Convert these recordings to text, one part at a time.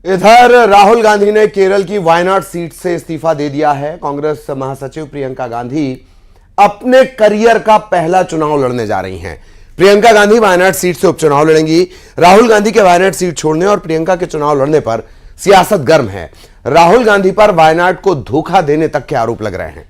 इधर राहुल गांधी ने केरल की वायनाड सीट से इस्तीफा दे दिया है। कांग्रेस महासचिव प्रियंका गांधी अपने करियर का पहला चुनाव लड़ने जा रही हैं। प्रियंका गांधी वायनाड सीट से उपचुनाव लड़ेंगी। राहुल गांधी के वायनाड सीट छोड़ने और प्रियंका के चुनाव लड़ने पर सियासत गर्म है। राहुल गांधी पर वायनाड को धोखा देने तक के आरोप लग रहे हैं।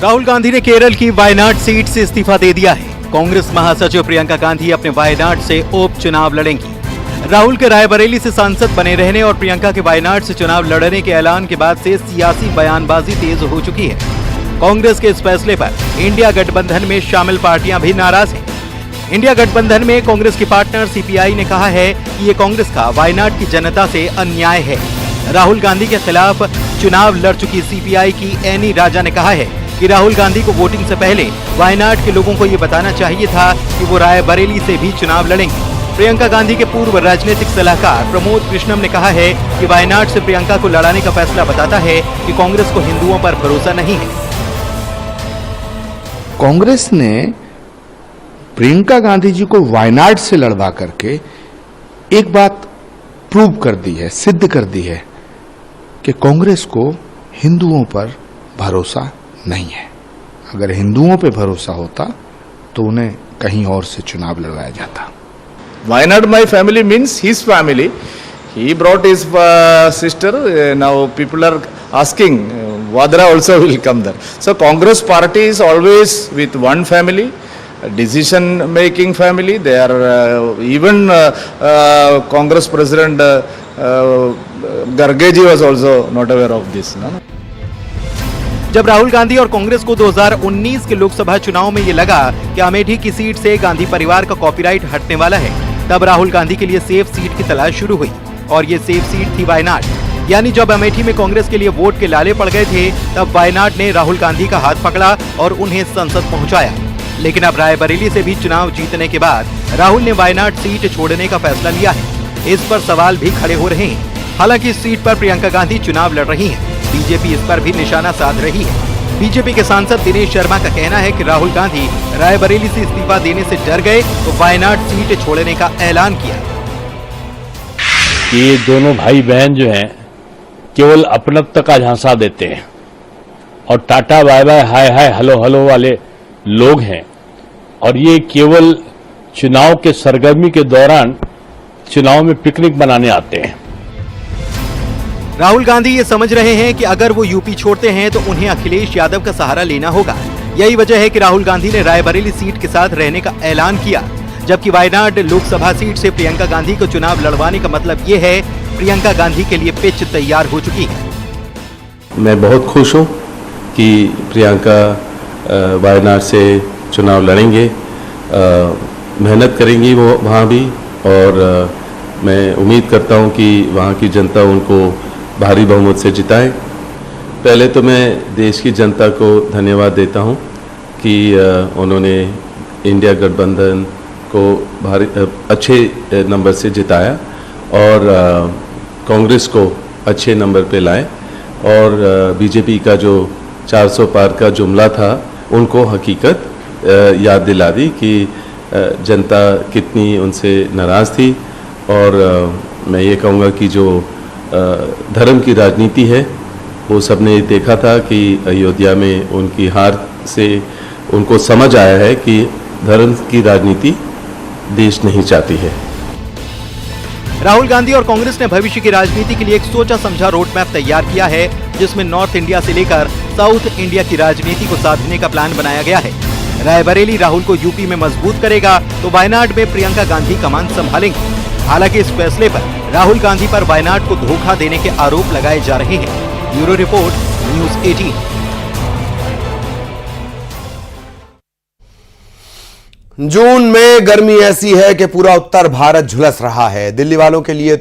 राहुल गांधी ने केरल की वायनाड सीट से इस्तीफा दे दिया है। कांग्रेस महासचिव प्रियंका गांधी अपने वायनाड से उपचुनाव लड़ेंगी। राहुल के रायबरेली से सांसद बने रहने और प्रियंका के वायनाड से चुनाव लड़ने के ऐलान के बाद से सियासी बयानबाजी तेज हो चुकी है। कांग्रेस के इस फैसले पर इंडिया गठबंधन में शामिल पार्टियां भी नाराज हैं। इंडिया गठबंधन में कांग्रेस के पार्टनर सीपीआई ने कहा है कि ये कांग्रेस का वायनाड की जनता से अन्याय है। राहुल गांधी के खिलाफ चुनाव लड़ चुकी सीपीआई की एनी राजा ने कहा है कि राहुल गांधी को वोटिंग से पहले वायनाड के लोगों को ये बताना चाहिए था कि वो रायबरेली से भी चुनाव लड़ेंगे। प्रियंका गांधी के पूर्व राजनीतिक सलाहकार प्रमोद कृष्णम ने कहा है कि वायनाड से प्रियंका को लड़ाने का फैसला बताता है कि कांग्रेस को हिंदुओं पर भरोसा नहीं है। कांग्रेस ने प्रियंका गांधी जी को वायनाड से लड़वा करके एक बात प्रूव कर दी है, सिद्ध कर दी है कि कांग्रेस को हिंदुओं पर भरोसा नहीं है। अगर हिंदुओं पे भरोसा होता तो उन्हें कहीं और से चुनाव लड़वाया जाता। Wayanad, my family means his family. He brought his sister. Now people are asking, Vadra also will come there. So Congress party is always with one family, decision-making family. They are even Congress President Garge ji was also not aware of this. No? जब राहुल गांधी और कांग्रेस को 2019 के लोकसभा चुनाव में ये लगा कि अमेठी की सीट से गांधी परिवार का कॉपीराइट हटने वाला है, तब राहुल गांधी के लिए सेफ सीट की तलाश शुरू हुई और ये सेफ सीट थी वायनाड। यानी जब अमेठी में कांग्रेस के लिए वोट के लाले पड़ गए थे, तब वायनाड ने राहुल गांधी का हाथ पकड़ा और उन्हें संसद पहुंचाया। लेकिन अब रायबरेली से भी चुनाव जीतने के बाद राहुल ने वायनाड सीट छोड़ने का फैसला लिया है। इस पर सवाल भी खड़े हो रहे हैं। हालांकि इस सीट पर प्रियंका गांधी चुनाव लड़ रही है। बीजेपी इस पर भी निशाना साध रही है। बीजेपी के सांसद दिनेश शर्मा का कहना है कि राहुल गांधी रायबरेली से इस्तीफा देने से डर गए तो वायनाड सीट छोड़ने का ऐलान किया। ये दोनों भाई बहन जो हैं केवल अपनत्व का झांसा देते हैं और tata bye bye hi hi hello hello वाले लोग हैं और ये केवल चुनाव के सरगर्मी के दौरान चुनाव में पिकनिक मनाने आते हैं। राहुल गांधी ये समझ रहे हैं कि अगर वो यूपी छोड़ते हैं तो उन्हें अखिलेश यादव का सहारा लेना होगा। यही वजह है कि राहुल गांधी ने रायबरेली सीट के साथ रहने का ऐलान किया, जबकि वायनाड लोकसभा सीट से प्रियंका गांधी को चुनाव लड़वाने का मतलब ये है प्रियंका गांधी के लिए पिच तैयार हो चुकी है। मैं बहुत खुश हूँ कि प्रियंका वायनाड से चुनाव लड़ेंगे, मेहनत करेंगी वो वहाँ भी, और मैं उम्मीद करता हूँ कि वहाँ की जनता उनको भारी बहुमत से जिताए। पहले तो मैं देश की जनता को धन्यवाद देता हूं कि उन्होंने इंडिया गठबंधन को भारी अच्छे नंबर से जिताया और कांग्रेस को अच्छे नंबर पे लाए और बीजेपी का जो 400 पार का जुमला था उनको हकीकत याद दिला दी कि जनता कितनी उनसे नाराज़ थी। और मैं ये कहूँगा कि जो धर्म की राजनीति है वो सबने देखा था कि अयोध्या में उनकी हार से उनको समझ आया है कि धर्म की राजनीति देश नहीं चाहती है। राहुल गांधी और कांग्रेस ने भविष्य की राजनीति के लिए एक सोचा समझा रोड मैप तैयार किया है, जिसमें नॉर्थ इंडिया से लेकर साउथ इंडिया की राजनीति को साधने का प्लान बनाया गया है। रायबरेली राहुल को यूपी में मजबूत करेगा तो वायनाड में प्रियंका गांधी कमान संभालेंगी। हालांकि इस फैसले पर राहुल गांधी पर वायनाड को धोखा देने के आरोप लगाए जा रहे हैं। Bureau report, news 18। जून में गर्मी ऐसी है कि पूरा उत्तर भारत झुलस रहा है। दिल्ली वालों के लिए